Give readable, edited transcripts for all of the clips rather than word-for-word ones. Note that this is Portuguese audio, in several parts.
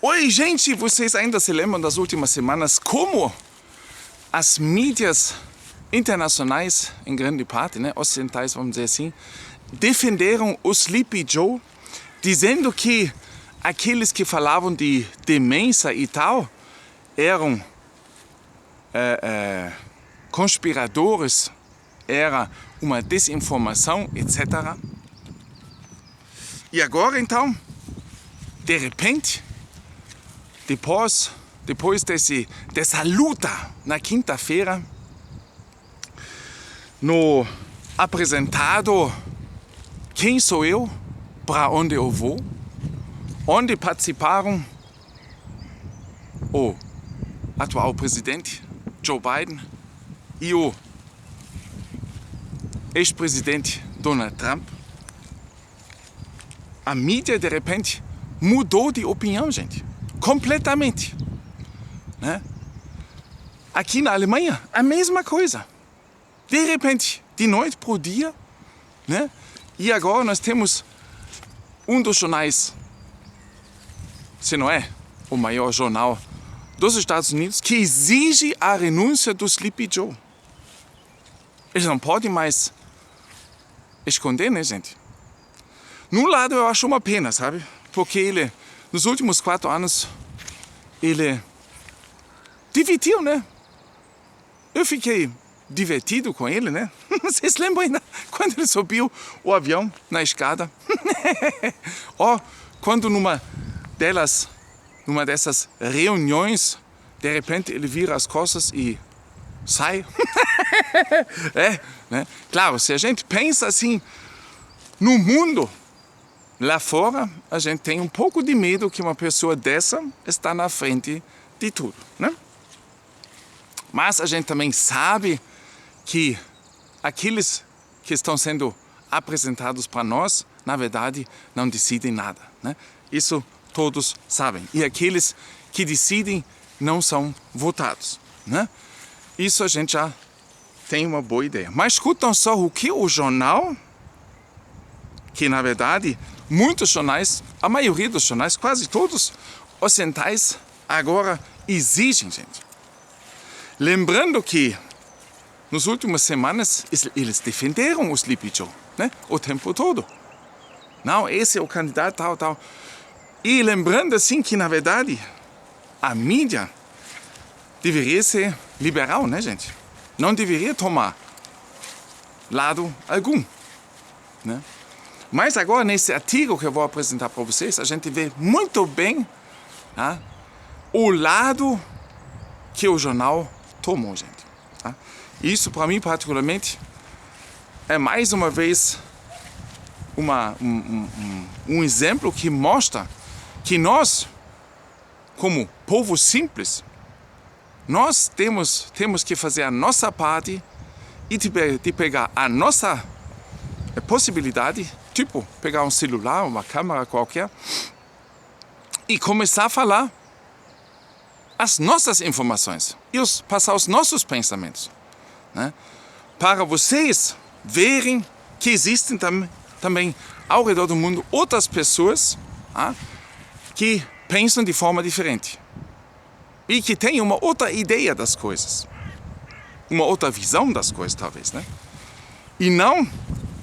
Oi, gente, vocês ainda se lembram das últimas semanas como as mídias internacionais, em grande parte, né, ocidentais, vamos dizer assim, defenderam o Sleepy Joe, dizendo que aqueles que falavam de demência e tal eram conspiradores, era uma desinformação, etc. E agora, então, de repente, depois dessa luta na quinta-feira, no apresentado Quem Sou Eu, Para Onde Eu Vou, onde participaram o atual presidente Joe Biden e o ex-presidente Donald Trump, a mídia de repente mudou de opinião, gente. Completamente. Né? Aqui na Alemanha, a mesma coisa. De repente, de noite para o dia, né? E agora nós temos um dos jornais, se não é o maior jornal dos Estados Unidos, que exige a renúncia do Sleepy Joe. Eles não podem mais esconder, né, gente? Num lado eu acho uma pena, sabe? Porque ele, nos últimos 4 anos, ele dividiu, né? Eu fiquei divertido com ele, né? Vocês lembram ainda quando ele subiu o avião na escada? Quando numa dessas reuniões, de repente ele vira as costas e sai. Né? Claro, se a gente pensa assim, no mundo lá fora, a gente tem um pouco de medo que uma pessoa dessa está na frente de tudo, né? Mas a gente também sabe que aqueles que estão sendo apresentados para nós, na verdade, não decidem nada, né? Isso todos sabem. E aqueles que decidem não são votados, né? Isso a gente já tem uma boa ideia. Mas escutam só o que o jornal, que na verdade muitos jornais, a maioria dos jornais, quase todos ocidentais, agora exigem, gente. Lembrando que nas últimas semanas eles defenderam o Sleepy Joe, né? O tempo todo. Não, esse é o candidato, tal. E lembrando assim que na verdade a mídia deveria ser liberal, né, gente? Não deveria tomar lado algum, né? Mas agora, nesse artigo que eu vou apresentar para vocês, a gente vê muito bem, tá, o lado que o jornal tomou, gente. Tá? Isso, para mim, particularmente, é mais uma vez um exemplo que mostra que nós, como povo simples, nós temos que fazer a nossa parte e de pegar a nossa possibilidade, tipo pegar um celular, uma câmera qualquer, e começar a falar as nossas informações e passar os nossos pensamentos, né? Para vocês verem que existem também ao redor do mundo outras pessoas, que pensam de forma diferente e que têm uma outra ideia das coisas, uma outra visão das coisas, talvez, né? E não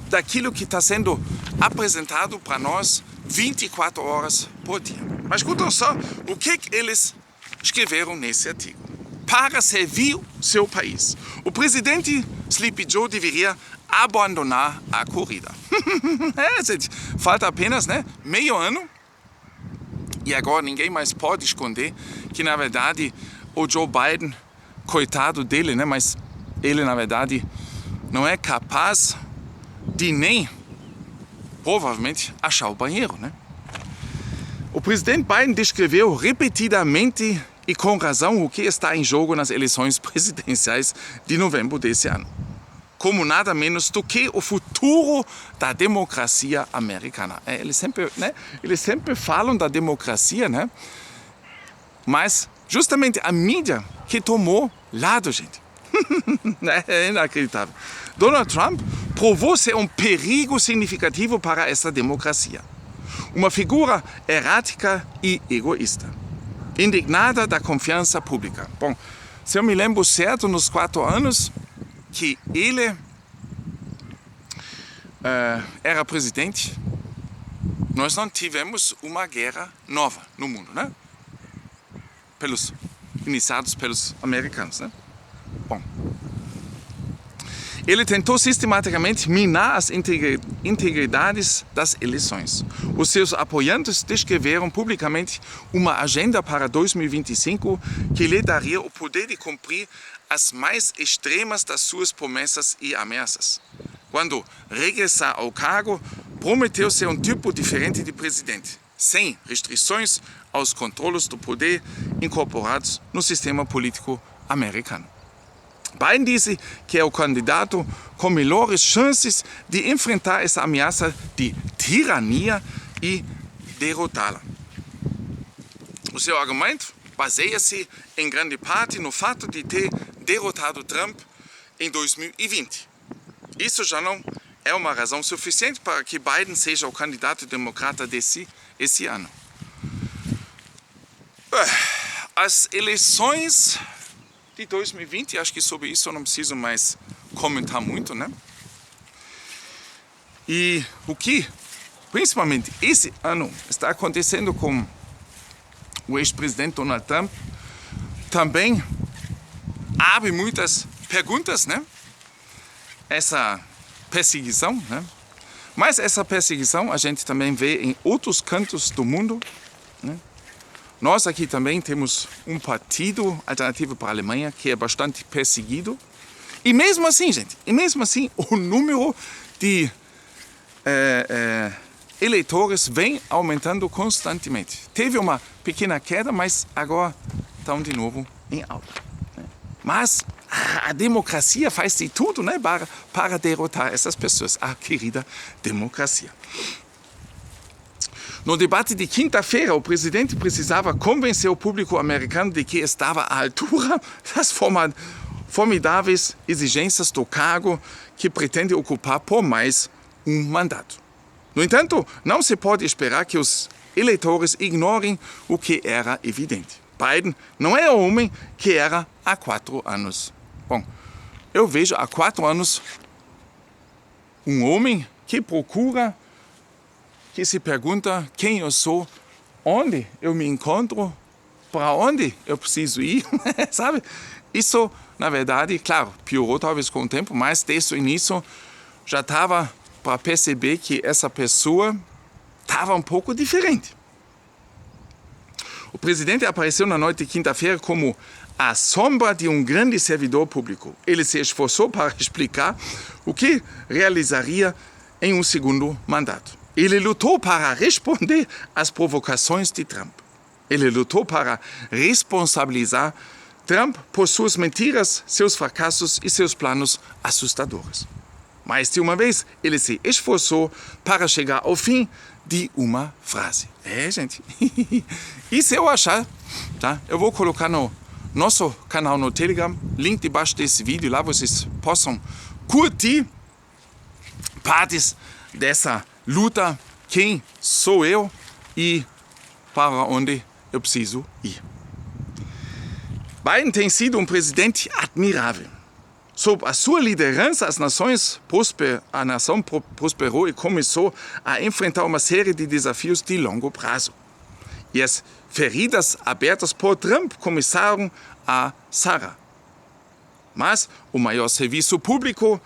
daquilo que está sendo apresentado para nós 24 horas por dia. Mas escutam só o que eles escreveram nesse artigo. Para servir seu país, o presidente Sleepy Joe deveria abandonar a corrida. Gente, falta apenas, né, meio ano. E agora ninguém mais pode esconder que, na verdade, o Joe Biden, coitado dele, né, mas ele, na verdade, não é capaz de nem, provavelmente, achar o banheiro, né? O presidente Biden descreveu repetidamente e com razão o que está em jogo nas eleições presidenciais de novembro desse ano, como nada menos do que o futuro da democracia americana. Eles sempre falam da democracia, né? Mas justamente a mídia que tomou lado, gente. É inacreditável. Donald Trump provou ser um perigo significativo para essa democracia. Uma figura errática e egoísta. indignada da confiança pública. Bom, se eu me lembro certo, nos 4 anos que ele era presidente, nós não tivemos uma guerra nova no mundo, né? Iniciados pelos americanos, né? Bom, ele tentou sistematicamente minar as integridades das eleições. Os seus apoiantes descreveram publicamente uma agenda para 2025 que lhe daria o poder de cumprir as mais extremas das suas promessas e ameaças. Quando regressar ao cargo, prometeu ser um tipo diferente de presidente, sem restrições aos controles do poder incorporados no sistema político americano. Biden disse que é o candidato com melhores chances de enfrentar essa ameaça de tirania e derrotá-la. O seu argumento baseia-se em grande parte no fato de ter derrotado Trump em 2020. Isso já não é uma razão suficiente para que Biden seja o candidato democrata esse ano. As eleições de 2020, acho que sobre isso eu não preciso mais comentar muito, né? E o que, principalmente esse ano, está acontecendo com o ex-presidente Donald Trump, também abre muitas perguntas, né? Essa perseguição, né? Mas essa perseguição a gente também vê em outros cantos do mundo, né? Nós aqui também temos um partido alternativo para a Alemanha que é bastante perseguido. E mesmo assim, gente, o número de eleitores vem aumentando constantemente. Teve uma pequena queda, mas agora estão de novo em alta. Mas a democracia faz de tudo, né, para derrotar essas pessoas. A querida democracia. No debate de quinta-feira, o presidente precisava convencer o público americano de que estava à altura das formidáveis exigências do cargo que pretende ocupar por mais um mandato. No entanto, não se pode esperar que os eleitores ignorem o que era evidente. Biden não é o homem que era há 4 anos. Bom, eu vejo há 4 anos um homem que procura, que se pergunta quem eu sou, onde eu me encontro, para onde eu preciso ir, sabe? Isso, na verdade, claro, piorou talvez com o tempo, mas desde o início já estava para perceber que essa pessoa estava um pouco diferente. O presidente apareceu na noite de quinta-feira como a sombra de um grande servidor público. Ele se esforçou para explicar o que realizaria em um segundo mandato. Ele lutou para responder às provocações de Trump. Ele lutou para responsabilizar Trump por suas mentiras, seus fracassos e seus planos assustadores. Mais de uma vez, ele se esforçou para chegar ao fim de uma frase. Gente. E se eu achar, tá? Eu vou colocar no nosso canal no Telegram, link debaixo desse vídeo, lá vocês possam curtir partes dessa luta, quem sou eu e para onde eu preciso ir. Biden tem sido um presidente admirável. Sob a sua liderança, a nação prosperou e começou a enfrentar uma série de desafios de longo prazo. E as feridas abertas por Trump começaram a sarar. Mas o maior serviço público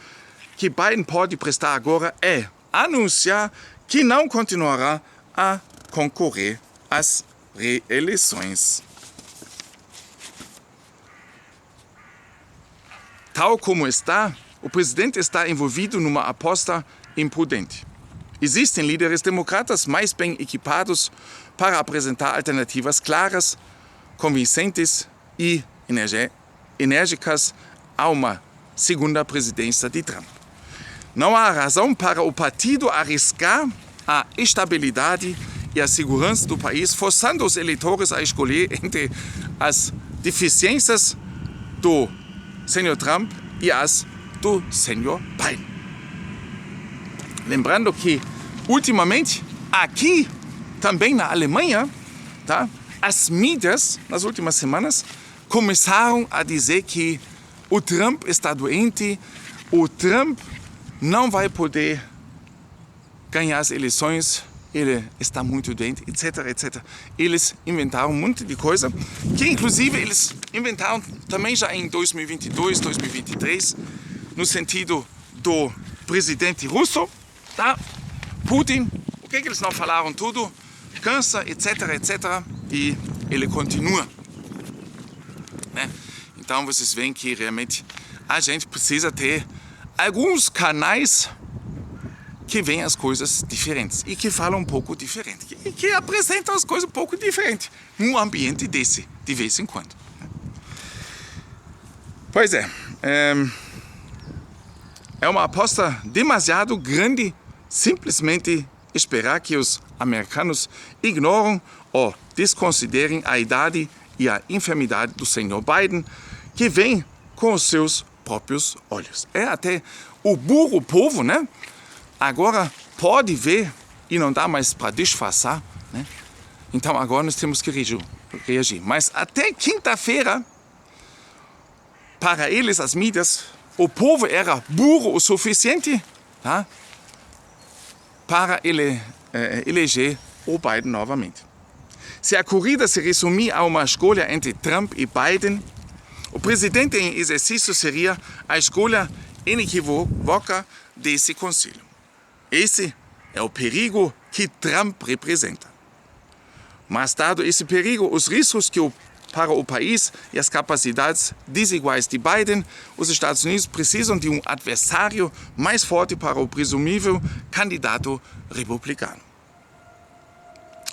que Biden pode prestar agora é anunciar que não continuará a concorrer às reeleições. Tal como está, o presidente está envolvido numa aposta imprudente. Existem líderes democratas mais bem equipados para apresentar alternativas claras, convincentes e enérgicas a uma segunda presidência de Trump. Não há razão para o partido arriscar a estabilidade e a segurança do país, forçando os eleitores a escolher entre as deficiências do Sr. Trump e as do Sr. Biden. Lembrando que, ultimamente, aqui, também na Alemanha, tá? as mídias, nas últimas semanas, começaram a dizer que o Trump está doente, o Trump não vai poder ganhar as eleições, ele está muito doente, etc, etc. Eles inventaram um monte de coisa, que inclusive eles inventaram também já em 2022, 2023, no sentido do presidente russo, tá? Putin, o que eles não falaram tudo, cansa, etc, etc, e ele continua. Né? Então vocês veem que realmente a gente precisa ter alguns canais que veem as coisas diferentes e que falam um pouco diferente, que apresentam as coisas um pouco diferente num ambiente desse, de vez em quando. Pois é, é uma aposta demasiado grande simplesmente esperar que os americanos ignoram ou desconsiderem a idade e a enfermidade do senhor Biden, que vem com os seus próprios olhos. É até o burro povo, né? Agora pode ver e não dá mais para disfarçar, né? Então agora nós temos que reagir. Mas até quinta-feira, para eles, as mídias, o povo era burro o suficiente, tá? Para eleger o Biden novamente. Se a corrida se resumir a uma escolha entre Trump e Biden, o presidente em exercício seria a escolha inequívoca desse conselho. Esse é o perigo que Trump representa. Mas, dado esse perigo, os riscos para o país e as capacidades desiguais de Biden, os Estados Unidos precisam de um adversário mais forte para o presumível candidato republicano.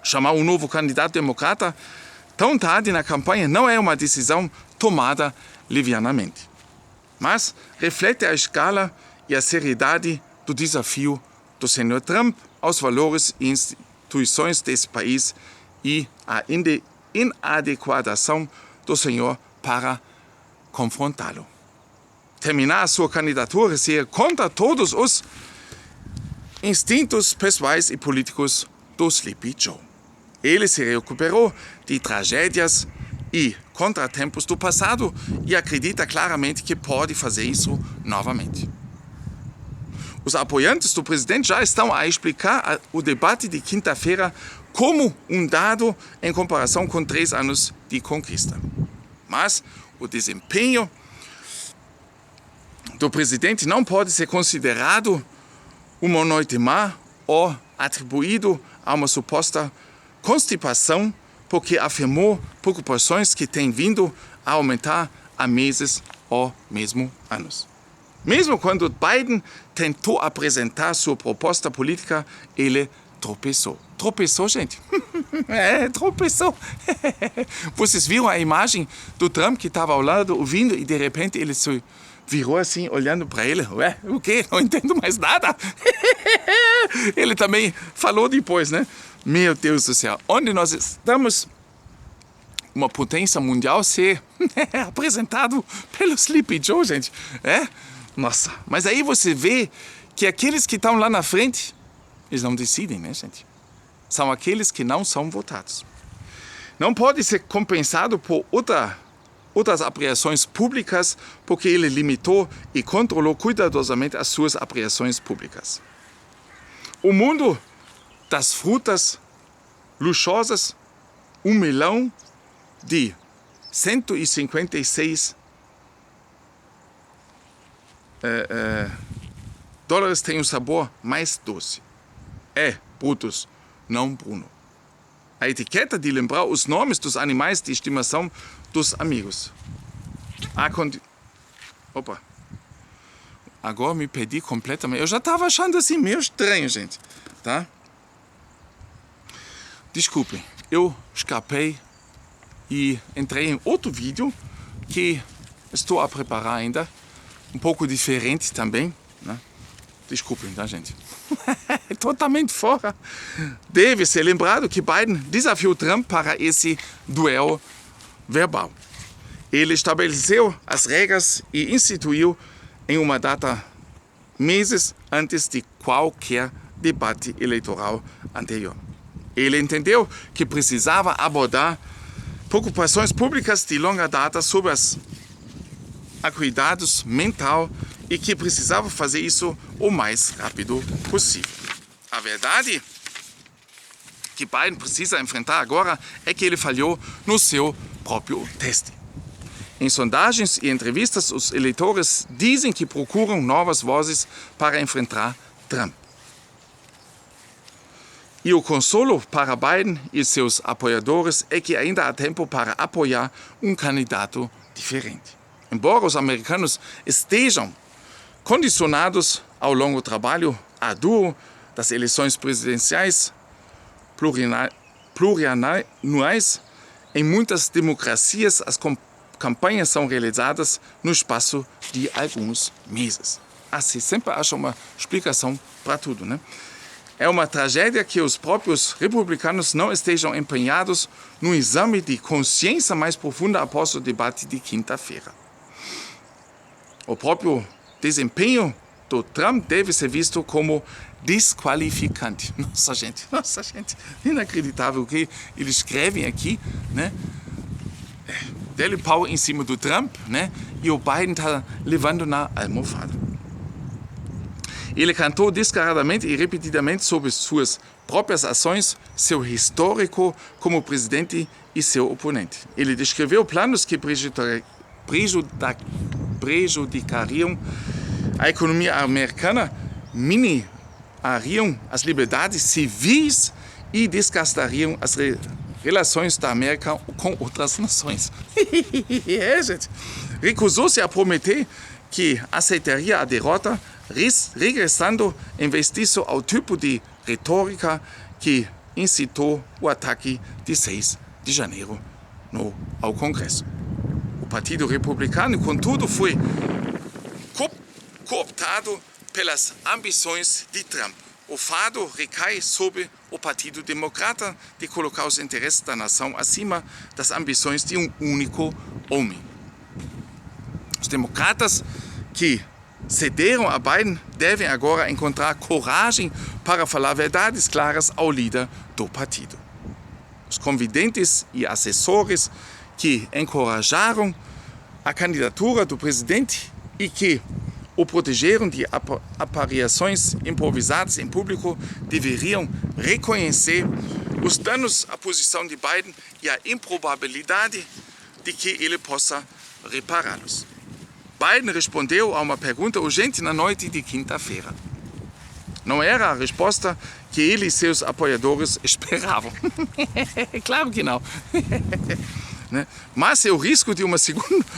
Chamar um novo candidato democrata tão tarde na campanha não é uma decisão tomada levianamente, mas reflete a escala e a seriedade do desafio do senhor Trump aos valores e instituições desse país e a inadequação do senhor para confrontá-lo. Terminar a sua candidatura seria contra todos os instintos pessoais e políticos do Sleepy Joe. Ele se recuperou de tragédias e contratempos do passado e acredita claramente que pode fazer isso novamente. Os apoiantes do presidente já estão a explicar o debate de quinta-feira como um dado em comparação com 3 anos de conquista. Mas o desempenho do presidente não pode ser considerado uma noite má ou atribuído a uma suposta constipação, porque afirmou preocupações que têm vindo a aumentar há meses ou mesmo anos. Mesmo quando Biden tentou apresentar sua proposta política, ele tropeçou. Tropeçou, gente? Tropeçou. Vocês viram a imagem do Trump que estava ao lado ouvindo e de repente ele se virou assim, olhando para ele. Ué, o quê? Não entendo mais nada. Ele também falou depois, né? Meu Deus do céu, onde nós estamos, uma potência mundial ser apresentado pelo Sleepy Joe, gente. Nossa, mas aí você vê que aqueles que estão lá na frente, eles não decidem, né, gente? São aqueles que não são votados. Não pode ser compensado por outras apreensões públicas, porque ele limitou e controlou cuidadosamente as suas apreensões públicas. O mundo das frutas luxuosas, um melão de 156 dólares tem um sabor mais doce. Brutus, não Bruno. A etiqueta de lembrar os nomes dos animais de estimação dos amigos. Opa. Agora me perdi completamente. Eu já estava achando assim meio estranho, gente. Tá? Desculpem, eu escapei e entrei em outro vídeo que estou a preparar ainda. Um pouco diferente também, né? Desculpem, tá, gente? Totalmente fora. Deve ser lembrado que Biden desafiou Trump para esse duelo verbal. Ele estabeleceu as regras e instituiu em uma data meses antes de qualquer debate eleitoral anterior. Ele entendeu que precisava abordar preocupações públicas de longa data sobre os cuidados mental e que precisava fazer isso o mais rápido possível. A verdade que Biden precisa enfrentar agora é que ele falhou no seu próprio teste. Em sondagens e entrevistas, os eleitores dizem que procuram novas vozes para enfrentar Trump. E o consolo para Biden e seus apoiadores é que ainda há tempo para apoiar um candidato diferente. Embora os americanos estejam condicionados ao longo trabalho árduo das eleições presidenciais plurianuais, em muitas democracias as campanhas são realizadas no espaço de alguns meses. Assim, sempre acha uma explicação para tudo, né? É uma tragédia que os próprios republicanos não estejam empenhados no exame de consciência mais profunda após o debate de quinta-feira. O próprio desempenho do Trump deve ser visto como desqualificante. Nossa gente, inacreditável o que eles escrevem aqui, né? Dele pau em cima do Trump, né? E o Biden está levando na almofada. Ele cantou descaradamente e repetidamente sobre suas próprias ações, seu histórico como presidente e seu oponente. Ele descreveu planos que prejudicariam a economia americana, minariam as liberdades civis e desgastariam as relações da América com outras nações. Gente. Recusou-se a prometer que aceitaria a derrota, regressando em vez disso ao tipo de retórica que incitou o ataque de 6 de janeiro ao Congresso. O Partido Republicano, contudo, foi cooptado pelas ambições de Trump. O fardo recai sobre o Partido Democrata de colocar os interesses da nação acima das ambições de um único homem. Os democratas que cederam a Biden devem agora encontrar coragem para falar verdades claras ao líder do partido. Os convidentes e assessores que encorajaram a candidatura do presidente e que o protegeram de aparições improvisadas em público deveriam reconhecer os danos à posição de Biden e a improbabilidade de que ele possa repará-los. Biden respondeu a uma pergunta urgente na noite de quinta-feira. Não era a resposta que ele e seus apoiadores esperavam. Claro que não. Mas se o risco de um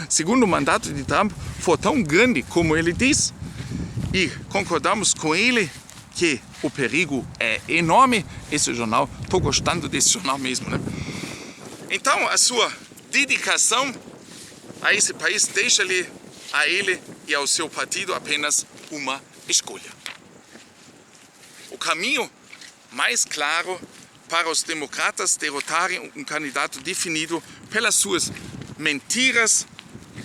segundo mandato de Trump for tão grande como ele diz, e concordamos com ele que o perigo é enorme, esse jornal, estou gostando desse jornal mesmo, né? Então a sua dedicação a esse país deixa-lhe a ele e ao seu partido apenas uma escolha. O caminho mais claro para os democratas derrotarem um candidato definido pelas suas mentiras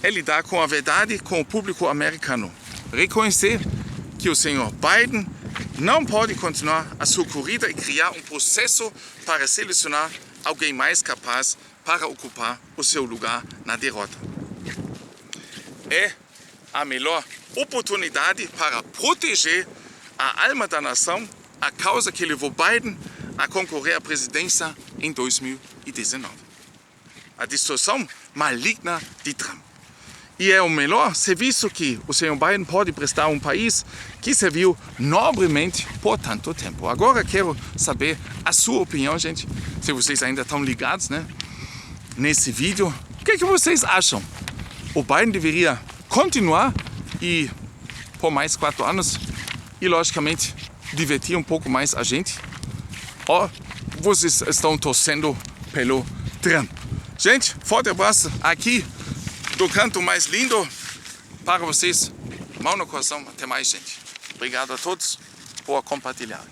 é lidar com a verdade com o público americano. Reconhecer que o senhor Biden não pode continuar a sua corrida e criar um processo para selecionar alguém mais capaz para ocupar o seu lugar na derrota. É a melhor oportunidade para proteger a alma da nação, a causa que levou Biden a concorrer à presidência em 2019. A distorção maligna de Trump. E é o melhor serviço que o senhor Biden pode prestar a um país que serviu nobremente por tanto tempo. Agora quero saber a sua opinião, gente, se vocês ainda estão ligados, né, nesse vídeo. O que vocês acham? O Biden deveria continuar e por mais 4 anos e, logicamente, divertir um pouco mais a gente? Ou vocês estão torcendo pelo Trump? Gente, forte abraço aqui do canto mais lindo para vocês. Mão no coração. Até mais, gente. Obrigado a todos por compartilhar.